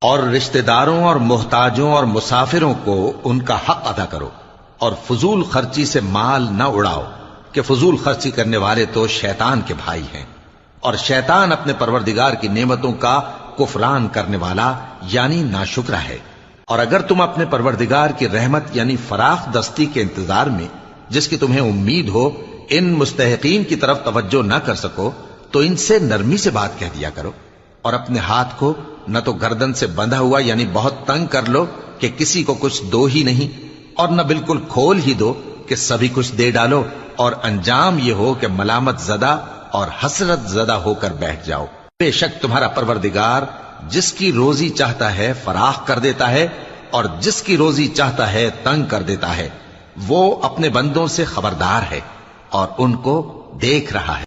और रिश्तेदारों और मोहताजों और मुसाफिरों को उनका हक अदा करो, और फजूल खर्ची से माल न उड़ाओ कि फजूल खर्ची करने वाले तो शैतान के भाई हैं, और शैतान अपने परवरदिगार की नेमतों का कुफरान करने वाला यानी नाशुक्रा है। और अगर तुम अपने परवरदिगार की रहमत यानी फराख दस्ती के इंतजार में, जिसकी तुम्हें उम्मीद हो, इन मुस्तहकीन की तरफ तवज्जो न कर सको तो इनसे नरमी से बात कह दिया करो, और अपने हाथ को न तो गर्दन से बंधा हुआ यानी बहुत तंग कर लो कि किसी को कुछ दो ही नहीं, और न बिल्कुल खोल ही दो कि सभी कुछ दे डालो, और अंजाम ये हो कि मलामत जदा और हसरत जदा होकर बैठ जाओ। बेशक तुम्हारा परवरदिगार जिसकी रोजी चाहता है फराख कर देता है, और जिसकी रोजी चाहता है तंग कर देता है। वो अपने बंदों से खबरदार है और उनको देख रहा है।